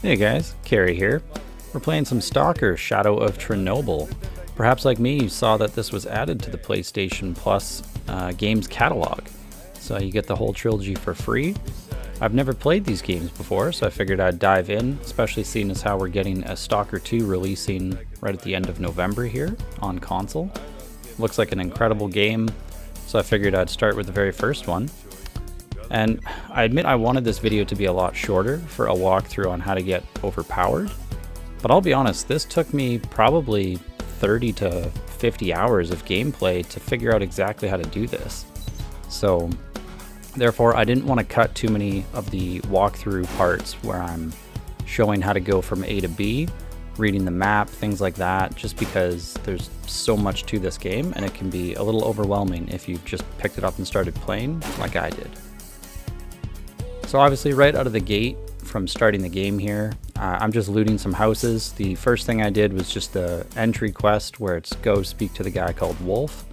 Hey guys, Carrie here. We're playing some Stalker, Shadow of Chernobyl. Perhaps like me, you saw that this was added to the PlayStation Plus games catalog. So you get the whole trilogy for free. I've never played these games before, so I figured I'd dive in, especially seeing as how we're getting a Stalker 2 releasing right at the end of November here on console. Looks like an incredible game, so I figured I'd start with the very first one. And I admit I wanted this video to be a lot shorter for a walkthrough on how to get overpowered. But I'll be honest, this took me probably 30 to 50 hours of gameplay to figure out exactly how to do this. So therefore I didn't want to cut too many of the walkthrough parts where I'm showing how to go from A to B, reading the map, things like that, just because there's so much to this game and it can be a little overwhelming if you've just picked it up and started playing like I did. So obviously right out of the gate from starting the game here, I'm just looting some houses. The first thing I did was just the entry quest where it's go speak to the guy called Wolf.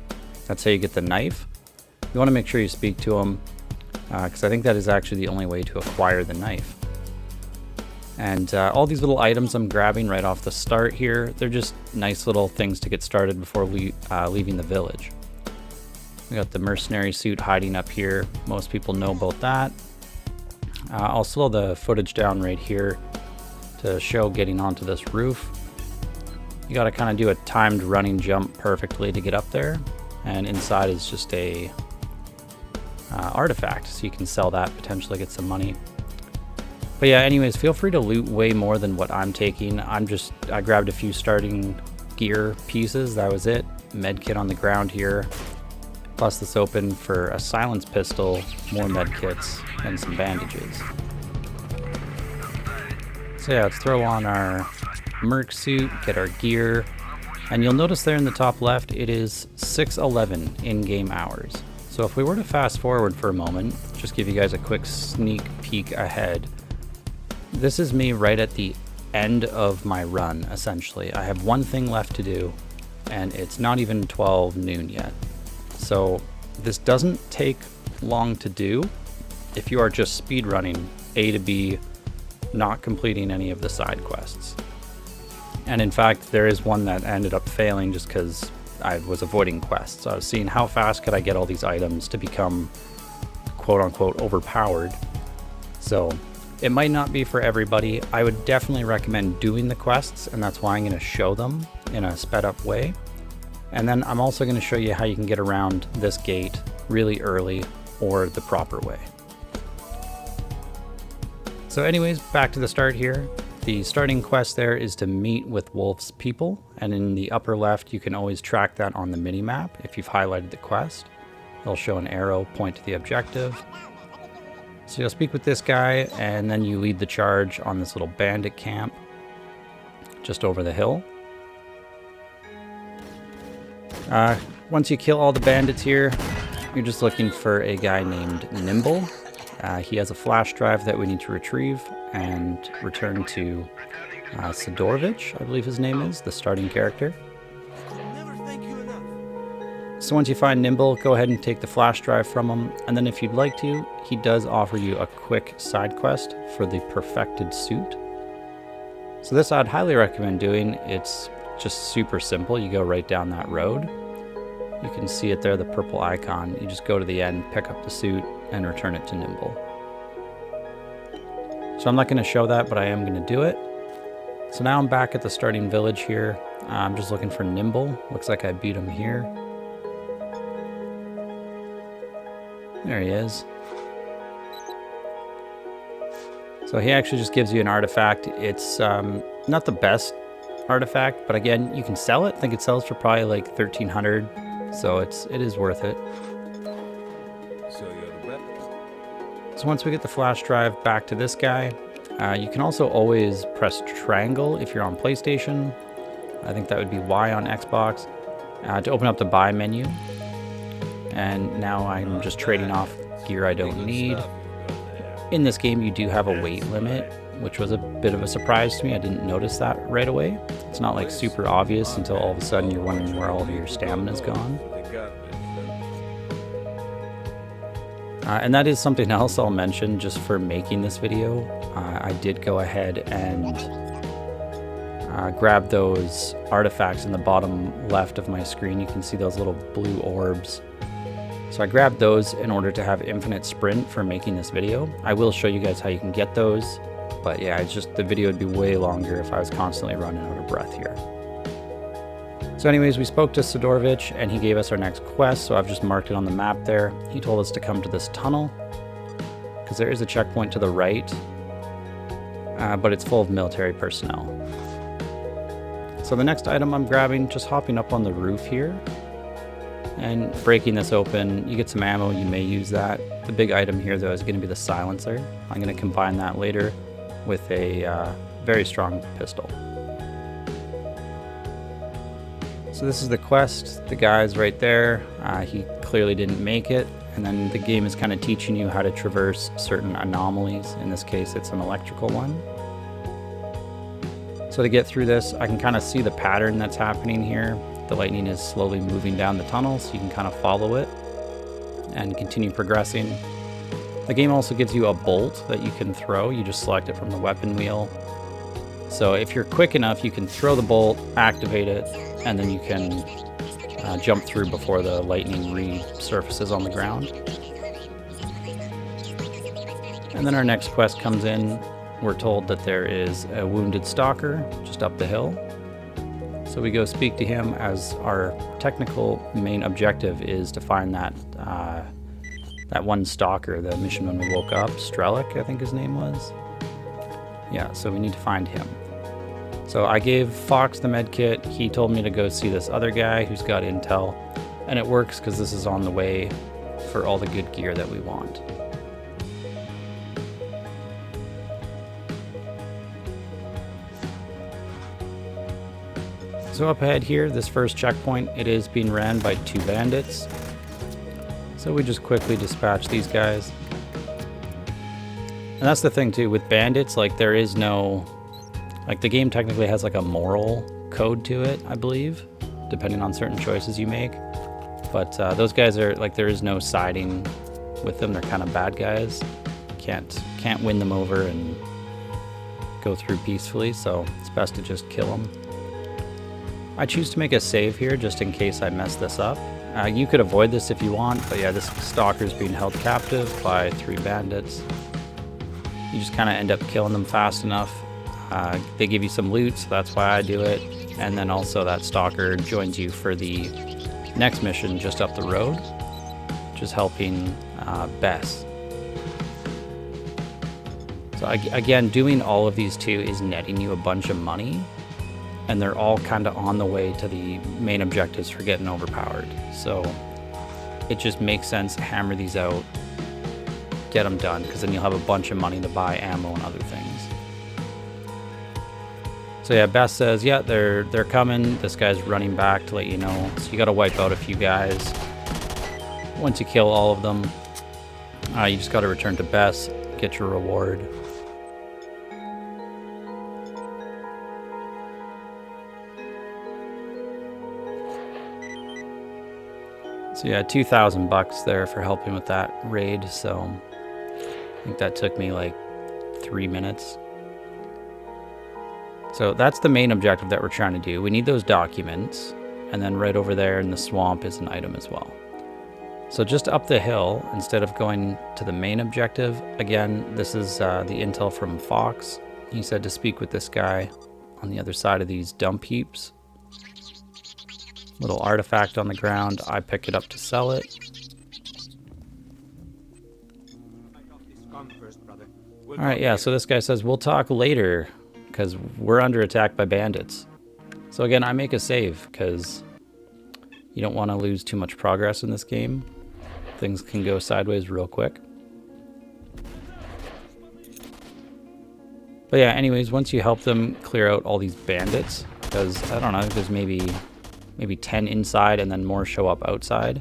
That's how you get the knife. You want to make sure you speak to him because I think that is actually the only way to acquire the knife. And all these little items I'm grabbing right off the start here, they're just nice little things to get started before leaving the village. We got the mercenary suit hiding up here. Most people know about that. I'll slow the footage down right here to show getting onto this roof. You got to kind of do a timed running jump perfectly to get up there, and inside is just a artifact, so you can sell that, potentially get some money. But yeah, anyways, feel free to loot way more than what I'm taking. I grabbed a few starting gear pieces, that was it. Medkit on the ground here. Plus this open for a silence pistol, more medkits, and some bandages. So yeah, let's throw on our merc suit, get our gear, and you'll notice there in the top left it is 6:11 in-game hours. So if we were to fast forward for a moment, just give you guys a quick sneak peek ahead. This is me right at the end of my run, essentially. I have one thing left to do, and it's not even 12 noon yet. So this doesn't take long to do if you are just speedrunning A to B, not completing any of the side quests. And in fact, there is one that ended up failing just because I was avoiding quests. So I was seeing how fast could I get all these items to become quote-unquote overpowered. So it might not be for everybody. I would definitely recommend doing the quests, and that's why I'm going to show them in a sped up way. And then I'm also going to show you how you can get around this gate really early or the proper way. So anyways, back to the start here. The starting quest there is to meet with Wolf's people, and in the upper left you can always track that on the mini-map if you've highlighted the quest. It'll show an arrow point to the objective. So you'll speak with this guy and then you lead the charge on this little bandit camp just over the hill. Once you kill all the bandits here, you're just looking for a guy named NIMBLE. He has a flash drive that we need to retrieve and return to Sidorovich, I believe his name is, the starting character. So once you find NIMBLE, go ahead and take the flash drive from him, and then if you'd like to, he does offer you a quick side quest for the perfected suit. So this I'd highly recommend doing. It's just super simple. You go right down that road. You can see it there, the purple icon. You just go to the end, pick up the suit, and return it to NIMBLE. So I'm not going to show that, but I am going to do it. So now I'm back at the starting village here. I'm just looking for NIMBLE. Looks like I beat him here. There he is. So he actually just gives you an artifact. It's not the best artifact, but again, you can sell it. I think it sells for probably like 1,300, so it is worth it. So once we get the flash drive back to this guy, you can also always press triangle if you're on PlayStation. I think that would be Y on Xbox to open up the buy menu. And now I'm just trading off gear I don't need. In this game, you do have a weight limit, which was a bit of a surprise to me. I didn't notice that right away. It's not like super obvious until all of a sudden you're wondering where all of your stamina's gone. And that is something else I'll mention just for making this video. I did go ahead and grab those artifacts in the bottom left of my screen. You can see those little blue orbs. So I grabbed those in order to have infinite sprint for making this video. I will show you guys how you can get those, but yeah, it's just the video would be way longer if I was constantly running out of breath here. So anyways, we spoke to Sidorovich and he gave us our next quest, so I've just marked it on the map there. He told us to come to this tunnel because there is a checkpoint to the right, but it's full of military personnel. So the next item I'm grabbing, just hopping up on the roof here and breaking this open. You get some ammo, you may use that. The big item here though is going to be the silencer. I'm going to combine that later with a very strong pistol. So this is the quest. The guy's right there. He clearly didn't make it. And then the game is kind of teaching you how to traverse certain anomalies. In this case, it's an electrical one. So to get through this, I can kind of see the pattern that's happening here. The lightning is slowly moving down the tunnel, so you can kind of follow it and continue progressing. The game also gives you a bolt that you can throw. You just select it from the weapon wheel. So if you're quick enough, you can throw the bolt, activate it, and then you can jump through before the lightning resurfaces on the ground. And then our next quest comes in. We're told that there is a wounded stalker just up the hill. So we go speak to him, as our technical main objective is to find that that one stalker, the mission when we woke up, Strelic, I think his name was. Yeah, so we need to find him. So I gave Fox the med kit. He told me to go see this other guy who's got intel, and it works because this is on the way for all the good gear that we want. So up ahead here, this first checkpoint, it is being ran by 2 bandits. So we just quickly dispatch these guys. And that's the thing too, with bandits, like there is no, like the game technically has like a moral code to it, I believe, depending on certain choices you make. But those guys are like, there is no siding with them. They're kind of bad guys. Can't win them over and go through peacefully. So it's best to just kill them. I choose to make a save here just in case I mess this up. You could avoid this if you want, but yeah, this stalker is being held captive by 3 bandits. You just kind of end up killing them fast enough. They give you some loot, so that's why I do it. And then also that stalker joins you for the next mission just up the road, just helping Bess. So again, doing all of these 2 is netting you a bunch of money, and they're all kind of on the way to the main objectives for getting overpowered. So it just makes sense to hammer these out, get them done, because then you'll have a bunch of money to buy ammo and other things. So yeah, Bess says, yeah, they're coming. This guy's running back to let you know. So you got to wipe out a few guys. Once you kill all of them, you just got to return to Bess, get your reward. So yeah, $2,000 there for helping with that raid. So I think that took me like 3 minutes. So that's the main objective that we're trying to do. We need those documents, and then right over there in the swamp is an item as well. So just up the hill, instead of going to the main objective, again, this is the intel from Fox. He said to speak with this guy on the other side of these dump heaps. Little artifact on the ground. I pick it up to sell it. Alright, yeah, so this guy says, we'll talk later, because we're under attack by bandits. So again, I make a save, because you don't want to lose too much progress in this game. Things can go sideways real quick. But yeah, anyways, once you help them clear out all these bandits, because, I don't know, there's maybe 10 inside and then more show up outside.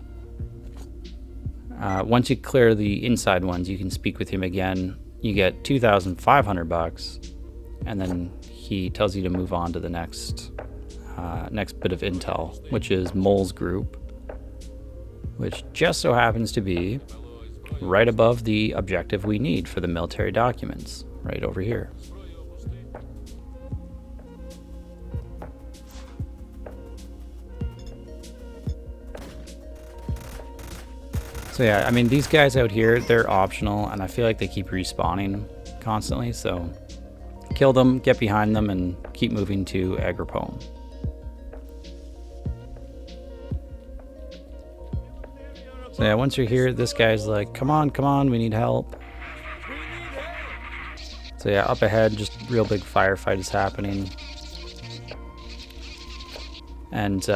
Once you clear the inside ones, you can speak with him again. You get $2,500, and then he tells you to move on to the next bit of intel, which is Mole's group, which just so happens to be right above the objective we need for the military documents, right over here. So yeah, I mean, these guys out here, they're optional, and I feel like they keep respawning constantly, so kill them, get behind them, and keep moving to Agripome. So yeah, once you're here, this guy's like, come on, we need help. So yeah, up ahead, just real big firefight is happening. And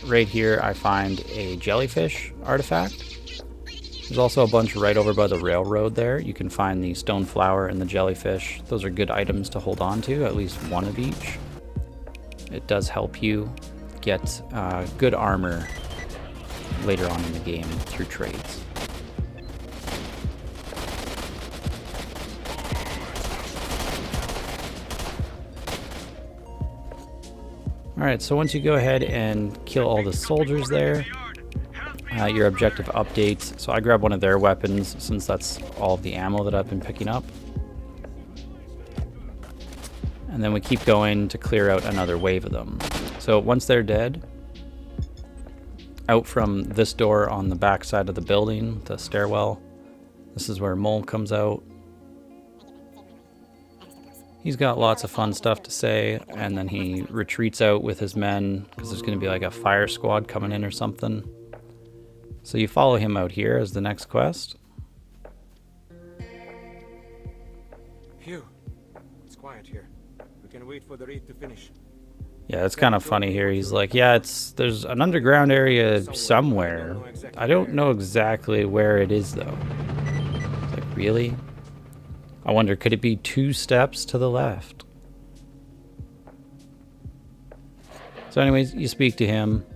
right here, I find a jellyfish artifact. There's also a bunch right over by the railroad there. You can find the stone flower and the jellyfish. Those are good items to hold on to, at least one of each. It does help you get good armor later on in the game through trades. Alright, so once you go ahead and kill all the soldiers there, your objective updates. So I grab one of their weapons since that's all of the ammo that I've been picking up. And then we keep going to clear out another wave of them. So once they're dead, out from this door on the back side of the building, the stairwell, this is where Mole comes out. He's got lots of fun stuff to say, and then he retreats out with his men because there's going to be like a fire squad coming in or something. So you follow him out here as the next quest. Phew. It's quiet here. We can wait for the raid to finish. Yeah, it's kind of funny here. He's like, yeah, there's an underground area somewhere. I don't know exactly where it is though. It's like, really? I wonder, could it be 2 steps to the left? So anyways, you speak to him.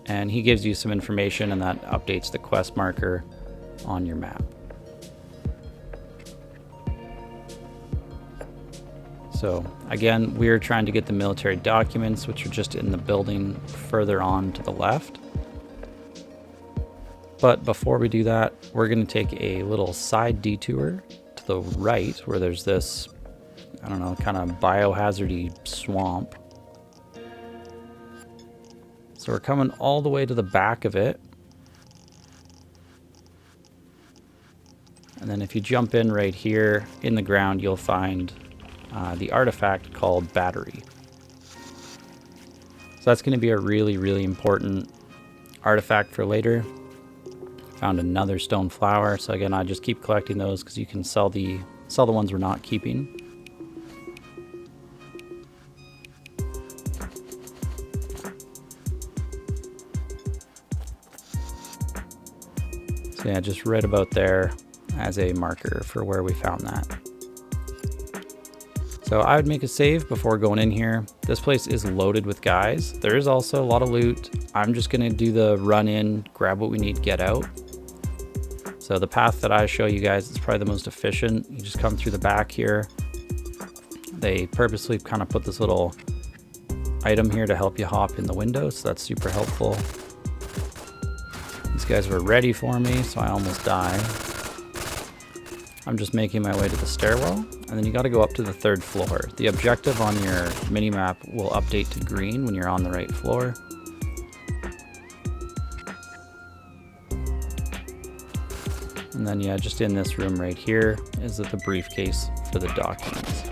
And he gives you some information, and that updates the quest marker on your map. So again, we're trying to get the military documents, which are just in the building further on to the left. But before we do that, we're going to take a little side detour to the right, where there's this, I don't know, kind of biohazardy swamp. So we're coming all the way to the back of it. And then if you jump in right here in the ground, you'll find the artifact called Battery. So that's going to be a really, really important artifact for later. Found another stone flower. So again, I just keep collecting those because you can sell the ones we're not keeping. So yeah, just right about there as a marker for where we found that. So I would make a save before going in here. This place is loaded with guys. There is also a lot of loot. I'm just gonna do the run in, grab what we need, get out. So the path that I show you guys is probably the most efficient. You just come through the back here. They purposely kind of put this little item here to help you hop in the window, so that's super helpful. These guys were ready for me, so I almost died. I'm just making my way to the stairwell, and then you got to go up to the 3rd floor. The objective on your mini-map will update to green when you're on the right floor. And then yeah, just in this room right here is the briefcase for the documents.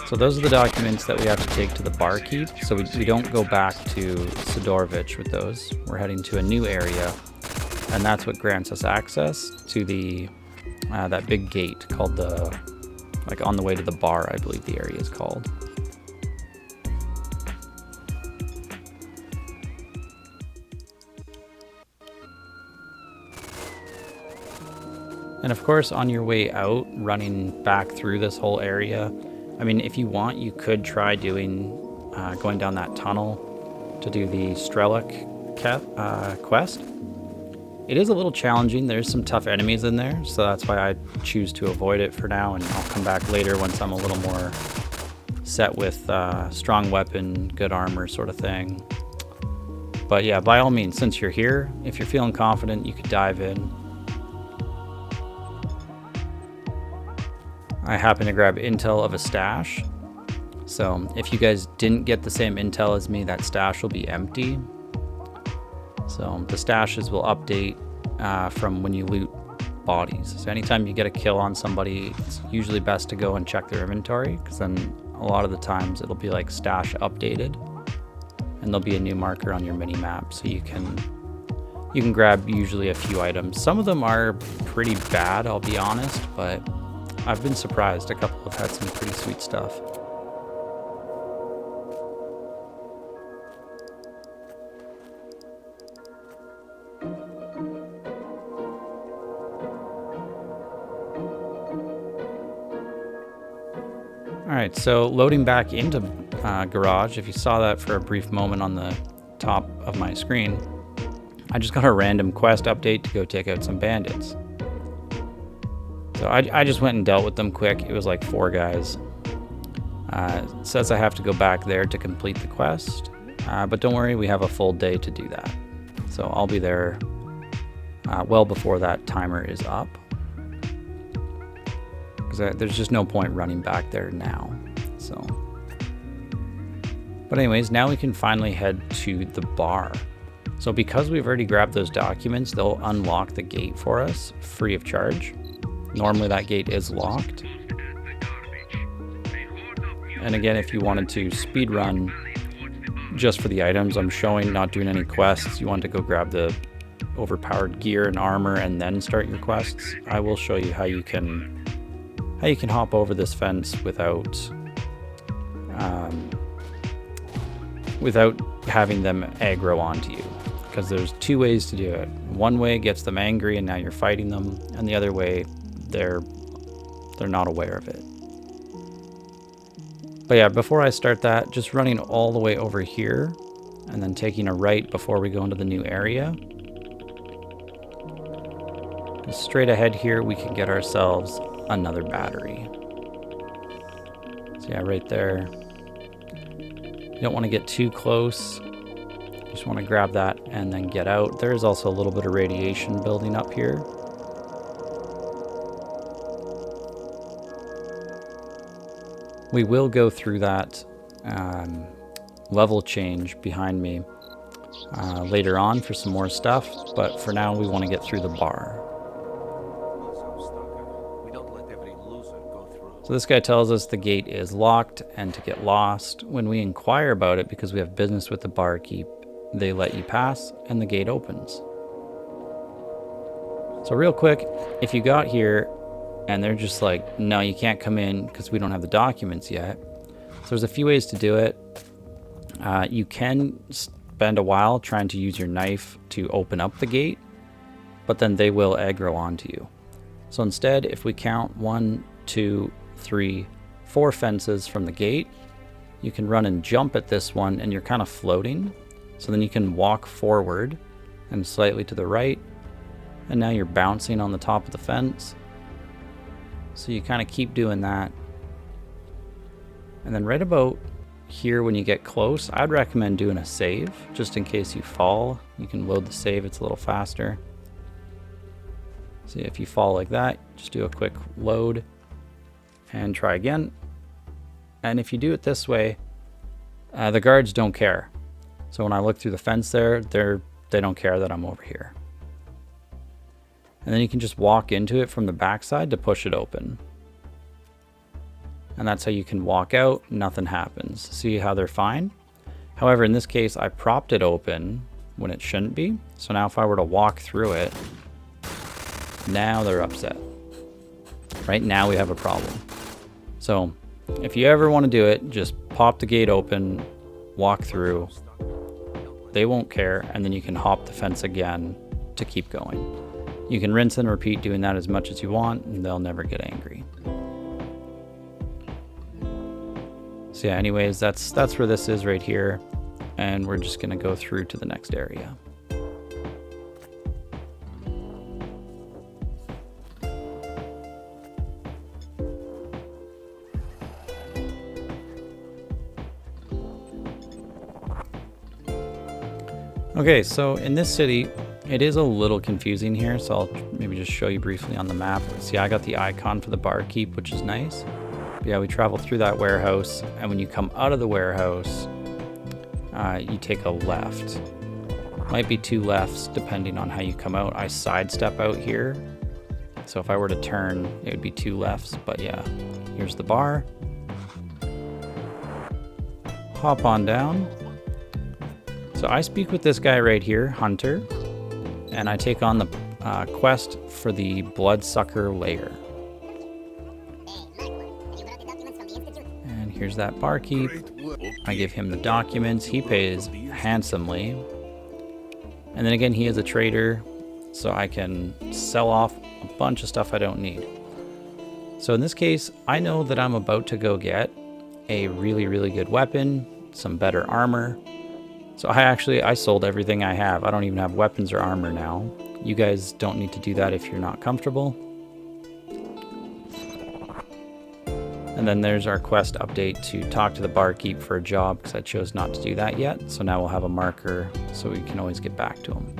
So those are the documents that we have to take to the barkeep. So we don't go back to Sidorovich with those. We're heading to a new area, and that's what grants us access to the that big gate called the, like on the way to the bar, I believe the area is called. And of course, on your way out, running back through this whole area, I mean, if you want, you could try doing, going down that tunnel to do the Strelic quest. It is a little challenging. There's some tough enemies in there, so that's why I choose to avoid it for now, and I'll come back later once I'm a little more set with strong weapon, good armor sort of thing. But yeah, by all means, since you're here, if you're feeling confident, you could dive in. I happened to grab intel of a stash. So if you guys didn't get the same intel as me, that stash will be empty. So the stashes will update from when you loot bodies. So anytime you get a kill on somebody, it's usually best to go and check their inventory, because then a lot of the times it'll be like stash updated, and there'll be a new marker on your mini map, so you can grab usually a few items. Some of them are pretty bad, I'll be honest, but I've been surprised. A couple have had some pretty sweet stuff. Alright, so loading back into Garage, if you saw that for a brief moment on the top of my screen, I just got a random quest update to go take out some bandits. So I just went and dealt with them quick. It was like 4 guys. It says I have to go back there to complete the quest, but don't worry, we have a full day to do that. So I'll be there well before that timer is up. There's just no point running back there now. So, but anyways, now we can finally head to the bar. So because we've already grabbed those documents, they'll unlock the gate for us free of charge. Normally that gate is locked. And again, if you wanted to speed run just for the items I'm showing, not doing any quests, you want to go grab the overpowered gear and armor and then start your quests, I will show you how you can hop over this fence without having them aggro onto you. Because there's 2 ways to do it. One way gets them angry and now you're fighting them, and the other way they're not aware of it. But yeah, before I start that, just running all the way over here and then taking a right before we go into the new area. Straight ahead here we can get ourselves another battery. So yeah, right there. You don't want to get too close. You just want to grab that and then get out. There is also a little bit of radiation building up here. We will go through that level change behind me later on for some more stuff, but for now we want to get through the bar. So this guy tells us the gate is locked and to get lost. When we inquire about it, because we have business with the barkeep, they let you pass and the gate opens. So real quick, if you got here and they're just like, no, you can't come in because we don't have the documents yet. So there's a few ways to do it. You can spend a while trying to use your knife to open up the gate, but then they will aggro onto you. So instead, if we count 1, 2, 3, 4 fences from the gate, you can run and jump at this one and you're kind of floating. So then you can walk forward and slightly to the right, and now you're bouncing on the top of the fence. So you kind of keep doing that. And then right about here when you get close, I'd recommend doing a save just in case you fall. You can load the save, it's a little faster. So if you fall like that, just do a quick load and try again. And if you do it this way, the guards don't care. So when I look through the fence there, they don't care that I'm over here. And then you can just walk into it from the backside to push it open. And that's how you can walk out, nothing happens. See how they're fine? However, in this case, I propped it open when it shouldn't be. So now if I were to walk through it, now they're upset. Right now we have a problem. So if you ever want to do it, just pop the gate open, walk through. They won't care, and then you can hop the fence again to keep going. You can rinse and repeat doing that as much as you want, and they'll never get angry. So yeah, anyways, that's where this is right here, and we're just gonna go through to the next area. Okay, so in this city, It is a little confusing here, so I'll maybe just show you briefly on the map. See, I got the icon for the barkeep, which is nice. But yeah, we travel through that warehouse, and when you come out of the warehouse, you take a left. Might be 2 lefts depending on how you come out. I sidestep out here, so if I were to turn, it would be 2 lefts. But yeah, here's the bar. Hop on down. So I speak with this guy right here, Hunter, and I take on the quest for the Bloodsucker lair. And here's that barkeep. I give him the documents. He pays handsomely. And then again, he is a trader, so I can sell off a bunch of stuff I don't need. So in this case, I know that I'm about to go get a really, really good weapon, some better armor. So I sold everything I have. I don't even have weapons or armor now. You guys don't need to do that if you're not comfortable. And then there's our quest update to talk to the barkeep for a job, because I chose not to do that yet. So now we'll have a marker so we can always get back to him.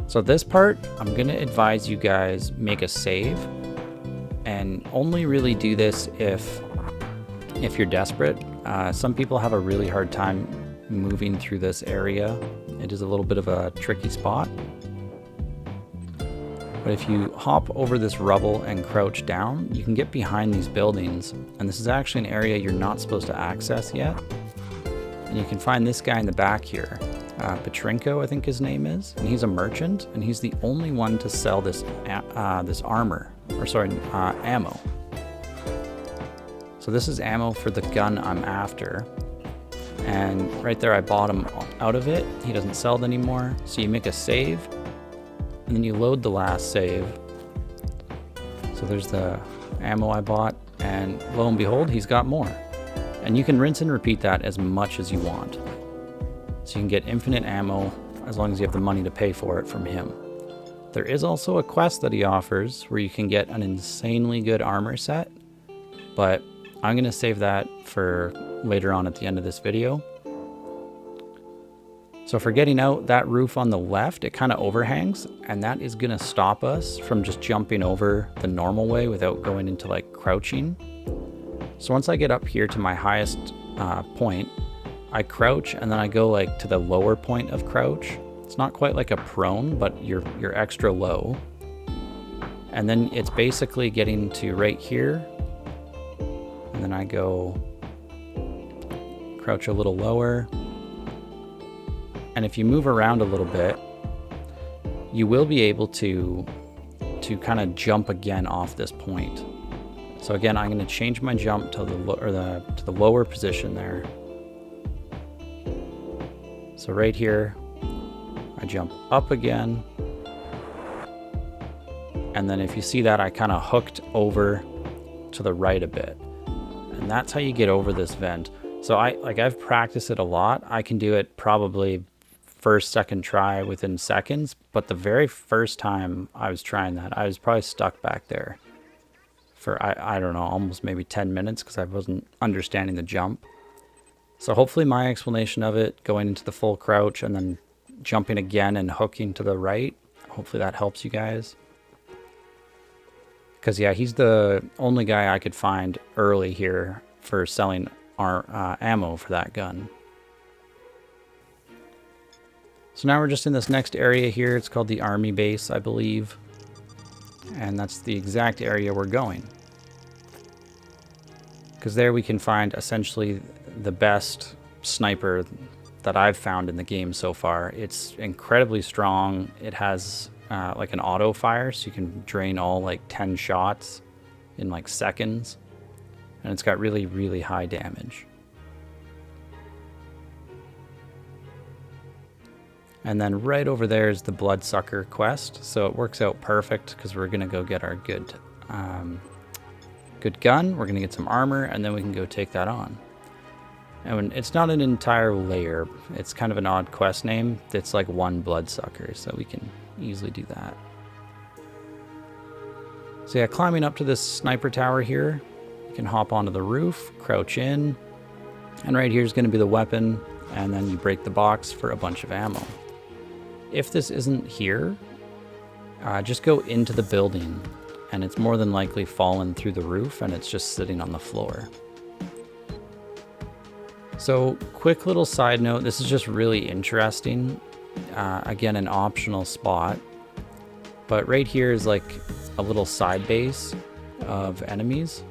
So this part, I'm going to advise you guys make a save, and only really do this if you're desperate. Some people have a really hard time moving through this area. It is a little bit of a tricky spot. But if you hop over this rubble and crouch down, you can get behind these buildings. And this is actually an area you're not supposed to access yet. And you can find this guy in the back here. PETRENKO, I think his name is. And he's a merchant, and he's the only one to sell this ammo. So this is ammo for the gun I'm after. And right there I bought him out of it. He doesn't sell it anymore. So you make a save, and then you load the last save. So there's the ammo I bought, and lo and behold, he's got more. And you can rinse and repeat that as much as you want. So you can get infinite ammo as long as you have the money to pay for it from him. There is also a quest that he offers where you can get an insanely good armor set, but I'm going to save that for later on at the end of this video. So for getting out, that roof on the left, it kind of overhangs, and that is going to stop us from just jumping over the normal way without going into like crouching. So once I get up here to my highest point, I crouch, and then I go like to the lower point of crouch. It's not quite like a prone, but you're extra low. And then it's basically getting to right here. And then I go crouch a little lower. And if you move around a little bit, you will be able to kind of jump again off this point. So again, I'm going to change my jump to the lower position there. So right here, I jump up again. And then if you see that, I kind of hooked over to the right a bit. And that's how you get over this vent. So I've practiced it a lot. I can do it probably first, second try within seconds. But the very first time I was trying that, I was probably stuck back there for, I don't know, almost maybe 10 minutes because I wasn't understanding the jump. So hopefully my explanation of it, going into the full crouch and then jumping again and hooking to the right, hopefully that helps you guys. Because yeah, he's the only guy I could find early here for selling our ammo for that gun. So now we're just in this next area here. It's called the army base, I believe. And that's the exact area we're going. Because there we can find essentially the best sniper that I've found in the game so far. It's incredibly strong. It has like an auto fire, so you can drain all like 10 shots in like seconds. And it's got really, really high damage. And then right over there is the Bloodsucker quest. So it works out perfect because we're going to go get our good gun. We're going to get some armor, and then we can go take that on. And it's not an entire layer. It's kind of an odd quest name. It's like one Bloodsucker, so we can easily do that. So yeah, climbing up to this sniper tower here, you can hop onto the roof, crouch in, and right here is going to be the weapon, and then you break the box for a bunch of ammo. if this isn't here, just go into the building, and it's more than likely fallen through the roof and it's just sitting on the floor. So quick little side note, this is just really interesting. Again, an optional spot, but right here is like a little side base of enemies.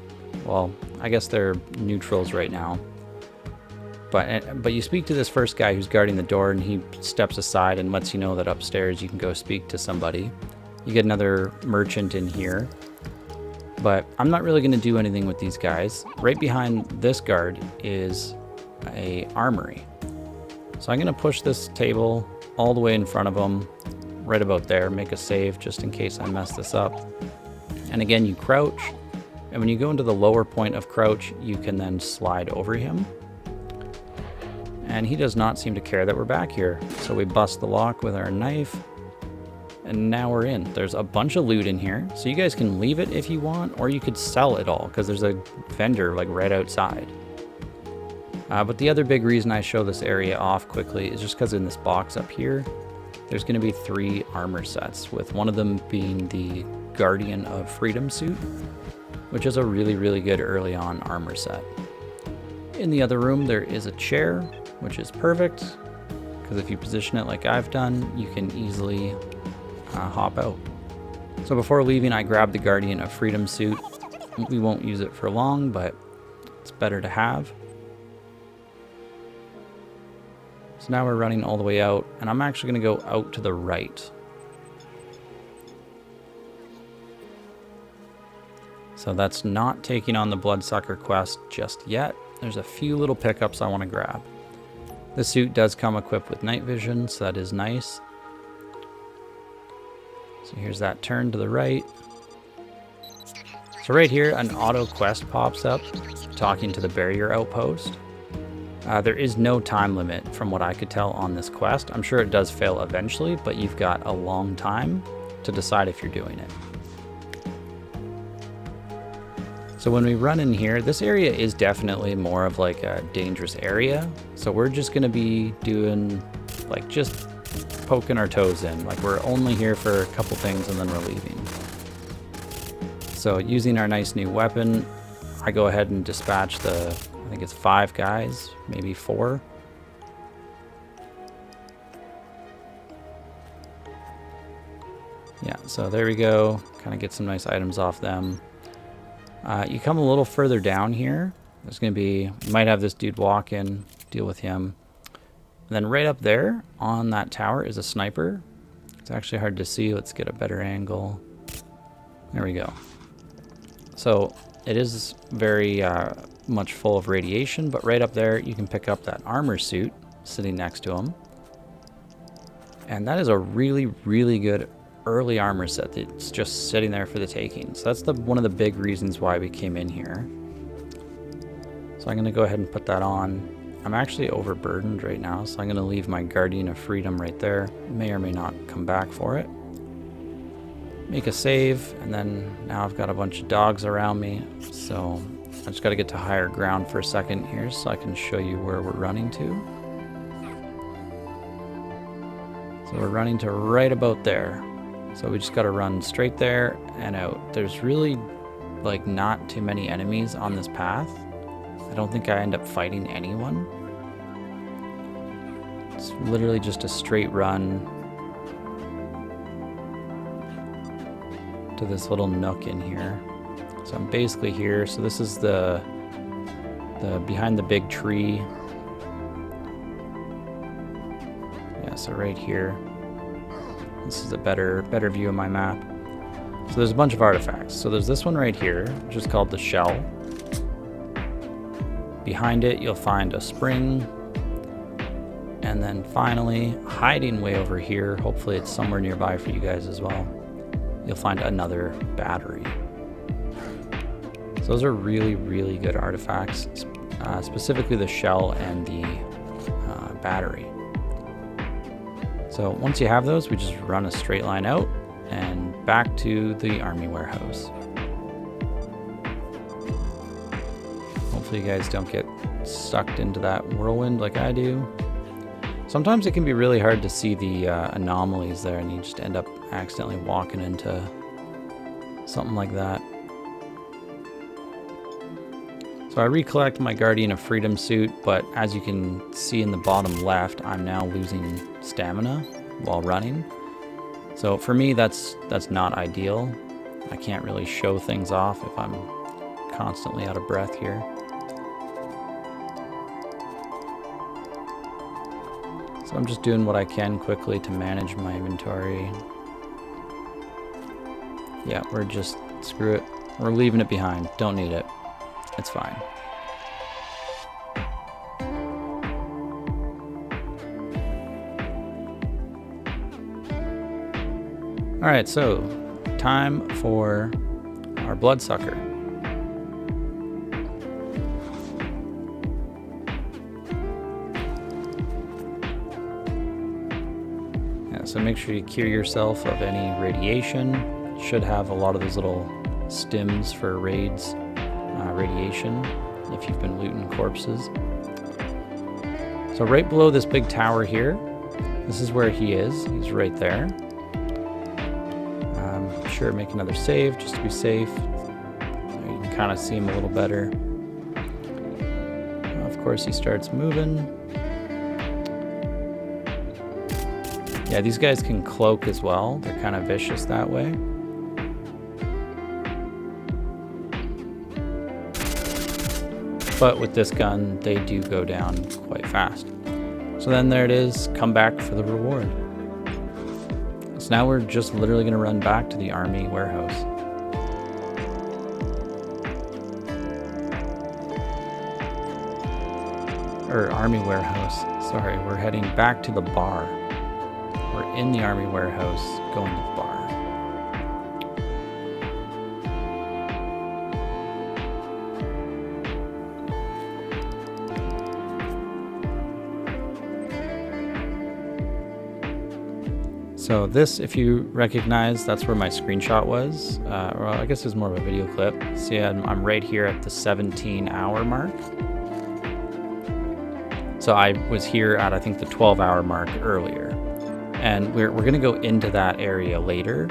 Well, I guess they're neutrals right now. But you speak to this first guy who's guarding the door, and he steps aside and lets you know that upstairs you can go speak to somebody. You get another merchant in here. But I'm not really going to do anything with these guys. Right behind this guard is a armory. So I'm going to push this table all the way in front of them, right about there, make a save just in case I mess this up. And again, you crouch, and when you go into the lower point of crouch, you can then slide over him. And he does not seem to care that we're back here. So we bust the lock with our knife, and now we're in. There's a bunch of loot in here, so you guys can leave it if you want, or you could sell it all, because there's a vendor like right outside. But the other big reason I show this area off quickly is just because in this box up here, there's going to be 3 armor sets, with one of them being the Guardian of Freedom suit, which is a really, really good early on armor set. In the other room, there is a chair, which is perfect, because if you position it like I've done, you can easily hop out. So before leaving, I grabbed the Guardian of Freedom suit. We won't use it for long, but it's better to have. So now we're running all the way out, and I'm actually going to go out to the right. So that's not taking on the Bloodsucker quest just yet. There's a few little pickups I want to grab. The suit does come equipped with night vision, so that is nice. So here's that turn to the right. So right here, an auto quest pops up, talking to the barrier outpost. There is no time limit from what I could tell on this quest. I'm sure it does fail eventually, but you've got a long time to decide if you're doing it. So when we run in here, this area is definitely more of like a dangerous area. So we're just gonna be doing like just poking our toes in. Like we're only here for a couple things and then we're leaving. So using our nice new weapon, I go ahead and dispatch the, I think it's 5 guys, maybe 4. Yeah, so there we go. Kind of get some nice items off them. You come a little further down here. There's going to be, you might have this dude walk in, deal with him. And then right up there on that tower is a sniper. It's actually hard to see. Let's get a better angle. There we go. So it is very much full of radiation, but right up there you can pick up that armor suit sitting next to him. And that is a really, really good early armor set that's just sitting there for the taking. So that's one of the big reasons why we came in here. So I'm going to go ahead and put that on. I'm actually overburdened right now, so I'm going to leave my Guardian of Freedom right there. May or may not come back for it. Make a save, and then now I've got a bunch of dogs around me, so I just got to get to higher ground for a second here so I can show you where we're running to. So we're running to right about there. So we just got to run straight there and out. There's really like not too many enemies on this path. I don't think I end up fighting anyone. It's literally just a straight run to this little nook in here. So I'm basically here. So this is the behind the big tree. Yeah, so right here. This is a better view of my map. So there's a bunch of artifacts. So there's this one right here, which is called the shell. Behind it, you'll find a spring. And then finally, hiding way over here, hopefully it's somewhere nearby for you guys as well, you'll find another battery. So those are really, really good artifacts, specifically the shell and the battery. So once you have those, we just run a straight line out and back to the army warehouse. Hopefully you guys don't get sucked into that whirlwind like I do. Sometimes it can be really hard to see the anomalies there, and you just end up accidentally walking into something like that. So I recollect my Guardian of Freedom suit, but as you can see in the bottom left, I'm now losing stamina while running. So for me, that's not ideal. I can't really show things off if I'm constantly out of breath here. So I'm just doing what I can quickly to manage my inventory. Yeah, we're just, screw it. We're leaving it behind. Don't need it. It's fine. Alright, so time for our bloodsucker. Yeah, so make sure you cure yourself of any radiation. Should have a lot of those little stims for raids, radiation, if you've been looting corpses. So right below this big tower here, this is where he is. He's right there. Sure, make another save just to be safe. You can kind of see him a little better. Of course, he starts moving. Yeah, these guys can cloak as well. They're kind of vicious that way. But with this gun, they do go down quite fast. So then there it is, come back for the reward. So now we're just literally going to run back to the army warehouse. Or army warehouse, sorry, we're heading back to the bar. We're in the army warehouse, going to the bar. So this, if you recognize, that's where my screenshot was. Or I guess it's more of a video clip. See, I'm right here at the 17-hour mark. So I was here at, I think, the 12-hour mark earlier. And we're going to go into that area later,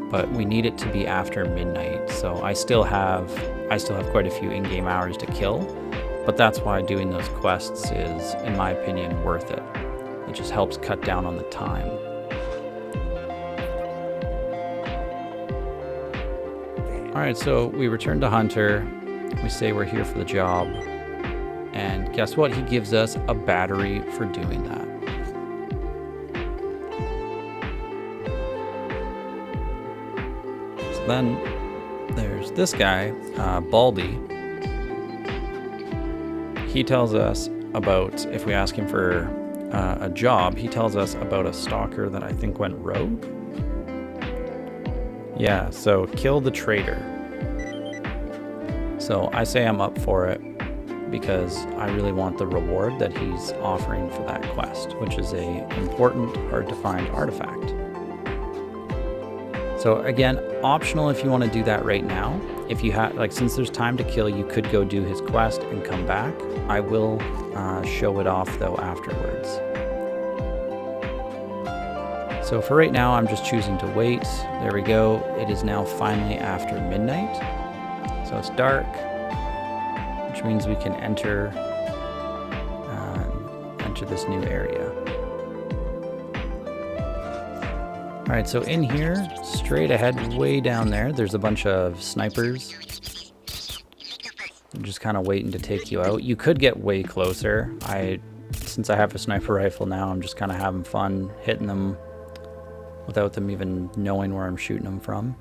but we need it to be after midnight. So I still have quite a few in-game hours to kill, but that's why doing those quests is, in my opinion, worth it. It just helps cut down on the time. Alright, so we return to Hunter, we say we're here for the job, and guess what? He gives us a battery for doing that. So then there's this guy, Baldy. He tells us about, if we ask him for a job, he tells us about a stalker that I think went rogue. Yeah, so kill the traitor. So I say I'm up for it because I really want the reward that he's offering for that quest, which is a important, hard to find artifact. So again, optional if you want to do that right now. If you have, like, since there's time to kill, you could go do his quest and come back. I will show it off though afterwards. So for right now, I'm just choosing to wait. There we go. It is now finally after midnight. So it's dark, which means we can enter this new area. All right, so in here, straight ahead, way down there, there's a bunch of snipers. I'm just kind of waiting to take you out. You could get way closer. Since I have a sniper rifle now, I'm just kind of having fun hitting them without them even knowing where I'm shooting them from.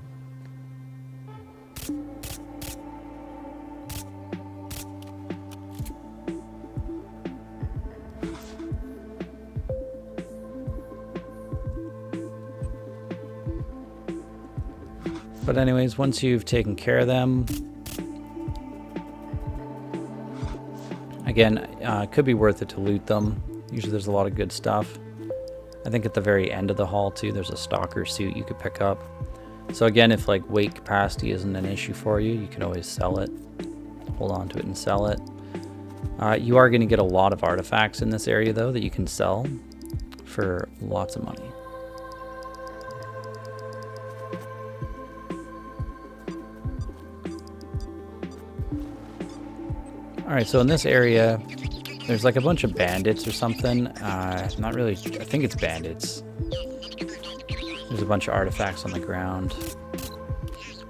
But anyways, once you've taken care of them, again, it could be worth it to loot them. Usually there's a lot of good stuff. I think at the very end of the hall too, there's a Stalker suit you could pick up. So again, if like weight capacity isn't an issue for you, you can always sell it. Hold on to it and sell it. You are going to get a lot of artifacts in this area though that you can sell. for lots of money. Alright, so in this area, there's like a bunch of bandits or something. Not really, I think it's bandits. There's a bunch of artifacts on the ground.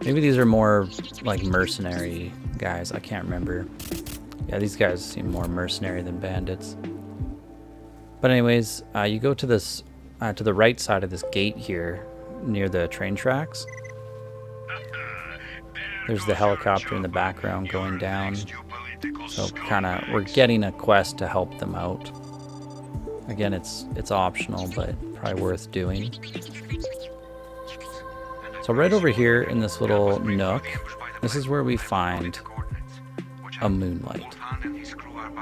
Maybe these are more like mercenary guys, I can't remember. Yeah, these guys seem more mercenary than bandits. But anyways, you go to this, to the right side of this gate here, near the train tracks. There's the helicopter in the background going down. So we're getting a quest to help them out. Again, it's optional, but probably worth doing. So right over here in this little nook, this is where we find a Moonlight.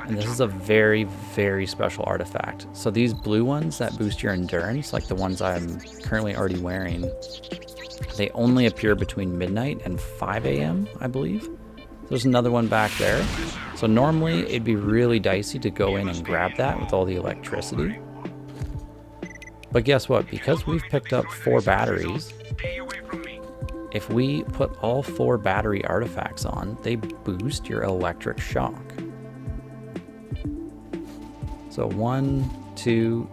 And this is a very, very special artifact. So these blue ones that boost your endurance, like the ones I'm currently already wearing, they only appear between midnight and 5 a.m., I believe. There's another one back there. So normally it'd be really dicey to go in and grab that with all the electricity. But guess what? Because we've picked up 4 batteries, if we put all 4 battery artifacts on, they boost your electric shock. So 1, 2,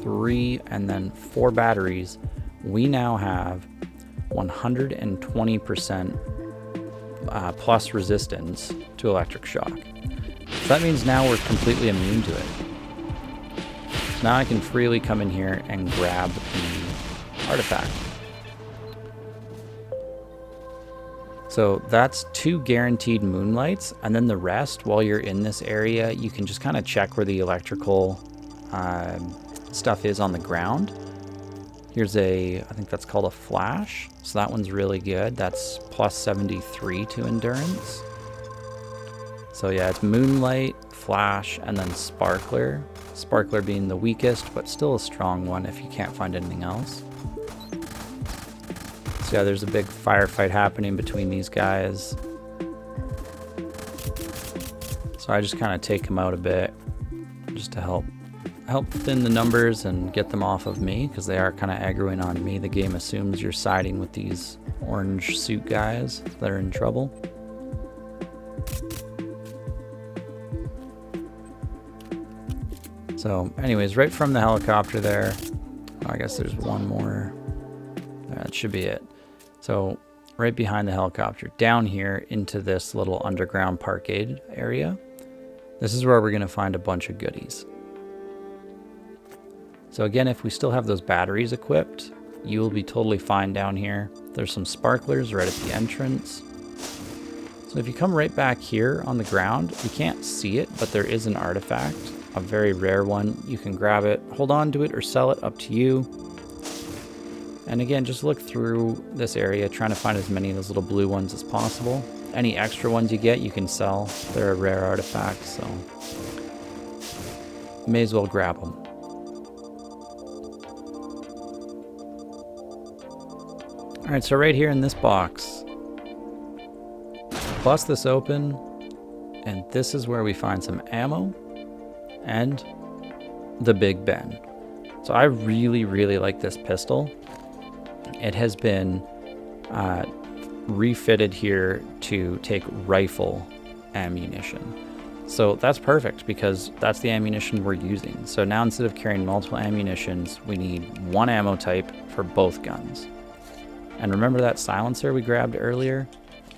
3, and then 4 batteries. We now have 120% plus resistance to electric shock. So that means now we're completely immune to it. Now I can freely come in here and grab the artifact. So that's 2 guaranteed Moonlights, and then the rest, while you're in this area, you can just kind of check where the electrical stuff is on the ground. Here's I think that's called a flash. So that one's really good. That's plus 73 to endurance. So yeah, it's Moonlight, Flash, and then Sparkler. Sparkler being the weakest, but still a strong one if you can't find anything else. So yeah, there's a big firefight happening between these guys. So I just kind of take them out a bit just to help thin the numbers and get them off of me, because they are kind of aggroing on me. The game assumes you're siding with these orange suit guys that are in trouble. So anyways, right from the helicopter there, I guess there's one more. That should be it. So right behind the helicopter, down here into this little underground parkade area, this is where we're going to find a bunch of goodies. So again, if we still have those batteries equipped, you will be totally fine down here. There's some sparklers right at the entrance. So if you come right back here on the ground, you can't see it, but there is an artifact, a very rare one. You can grab it, hold on to it, or sell it, up to you. And again, just look through this area, trying to find as many of those little blue ones as possible. Any extra ones you get, you can sell. They're a rare artifact, so you may as well grab them. Alright, so right here in this box, bust this open, and this is where we find some ammo and the Big Ben. So I really, really like this pistol. It has been refitted here to take rifle ammunition. So that's perfect, because that's the ammunition we're using. So now instead of carrying multiple ammunitions, we need one ammo type for both guns. And remember that silencer we grabbed earlier?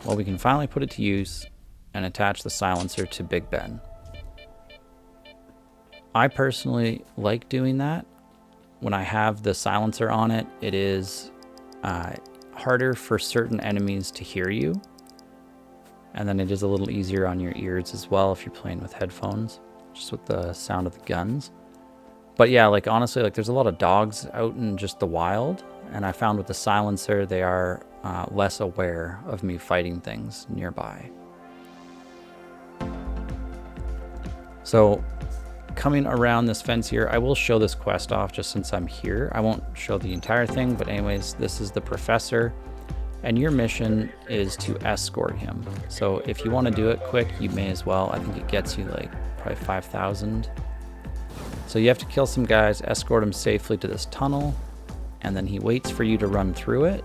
Well, we can finally put it to use and attach the silencer to Big Ben. I personally like doing that. When I have the silencer on it, it is harder for certain enemies to hear you. And then it is a little easier on your ears as well if you're playing with headphones, just with the sound of the guns. But yeah, like honestly, like there's a lot of dogs out in just the wild, and I found with the silencer, they are less aware of me fighting things nearby. So coming around this fence here, I will show this quest off just since I'm here. I won't show the entire thing, but anyways, this is the professor, and your mission is to escort him. So if you want to do it quick, you may as well. I think it gets you like probably 5,000. So you have to kill some guys, escort him safely to this tunnel, and then he waits for you to run through it.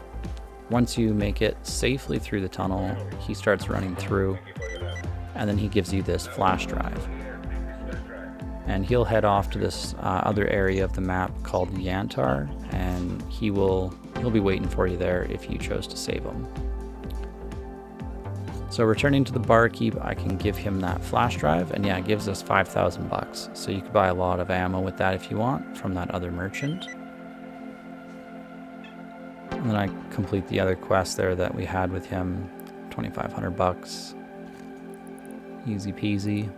Once you make it safely through the tunnel, he starts running through, and then he gives you this flash drive. And he'll head off to this other area of the map called VINTAR, and he'll be waiting for you there if you chose to save him. So returning to the barkeep, I can give him that flash drive, and yeah, it gives us 5,000 bucks. So you could buy a lot of ammo with that if you want from that other merchant. And then I complete the other quest there that we had with him, 2,500 bucks. Easy peasy.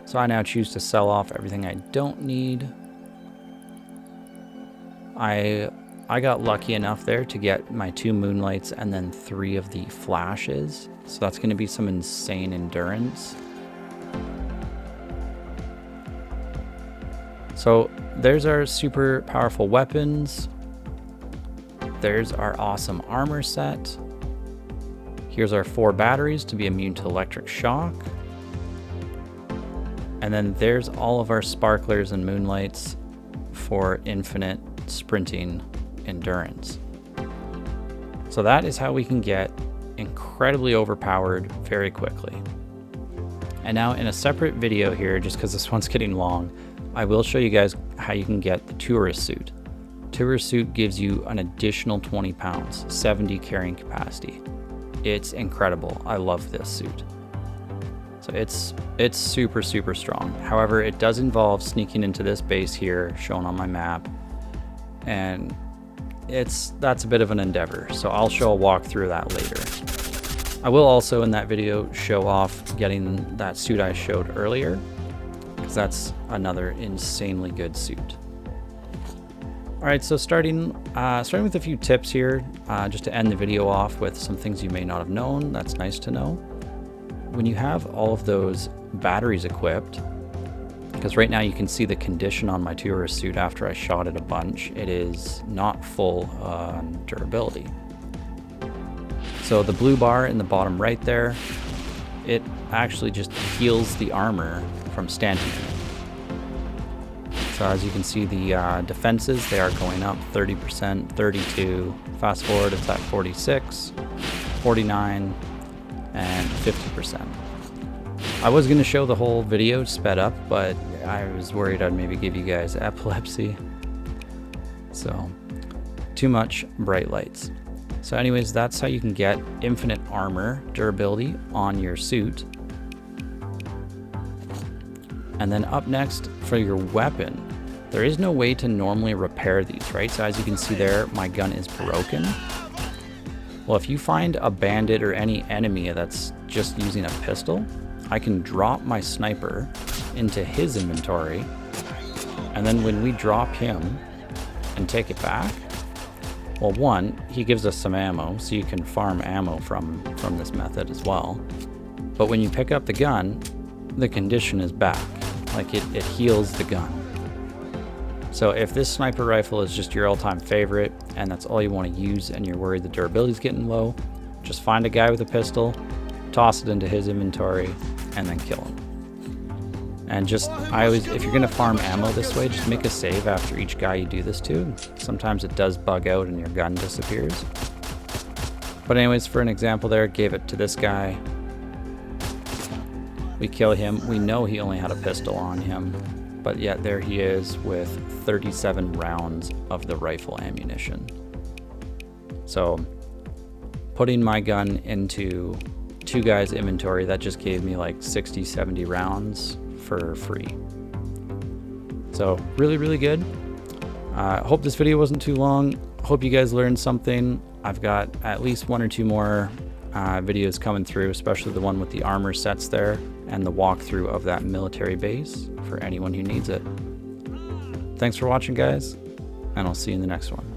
So I now choose to sell off everything I don't need. I got lucky enough there to get my 2 moonlights and then 3 of the flashes. So that's going to be some insane endurance. So there's our super powerful weapons. There's our awesome armor set. Here's our 4 batteries to be immune to electric shock. And then there's all of our sparklers and moonlights for infinite sprinting endurance. So that is how we can get incredibly overpowered very quickly. And now in a separate video here, just because this one's getting long, I will show you guys how you can get the tourist suit. Tourist suit gives you an additional 20 pounds, 70 carrying capacity. It's incredible. I love this suit. So it's super, super strong. However, it does involve sneaking into this base here, shown on my map, and that's a bit of an endeavor. So I'll show a walkthrough of that later. I will also in that video show off getting that suit I showed earlier, because that's another insanely good suit. All right, so starting with a few tips here, just to end the video off with some things you may not have known. That's nice to know. When you have all of those batteries equipped, because right now you can see the condition on my tourist suit after I shot it a bunch, it is not full on durability. So the blue bar in the bottom right there, it actually just heals the armor from standing in it. So as you can see, the defenses, they are going up 30%, 32, fast forward it's at 46, 49, and 50%. I was going to show the whole video sped up, but I was worried I'd maybe give you guys epilepsy. So, too much bright lights. So anyways, that's how you can get infinite armor durability on your suit. And then up next, for your weapon, there is no way to normally repair these, right? So as you can see there, my gun is broken. Well, if you find a bandit or any enemy that's just using a pistol, I can drop my sniper into his inventory, and then when we drop him and take it back, well, one, he gives us some ammo, so you can farm ammo from this method as well. But when you pick up the gun, the condition is back. Like it heals the gun. So if this sniper rifle is just your all-time favorite and that's all you want to use and you're worried the durability is getting low, just find a guy with a pistol, toss it into his inventory, and then kill him. And just, if you're going to farm ammo this way, just make a save after each guy you do this to. Sometimes it does bug out and your gun disappears. But anyways, for an example there, gave it to this guy. We kill him. We know he only had a pistol on him, but yet there he is with 37 rounds of the rifle ammunition. So putting my gun into 2 guys' inventory, that just gave me like 60, 70 rounds for free. So really, really good. Hope this video wasn't too long. Hope you guys learned something. I've got at least 1 or 2 more videos coming through, especially the one with the armor sets there and the walkthrough of that military base for anyone who needs it. Thanks for watching, guys, and I'll see you in the next one.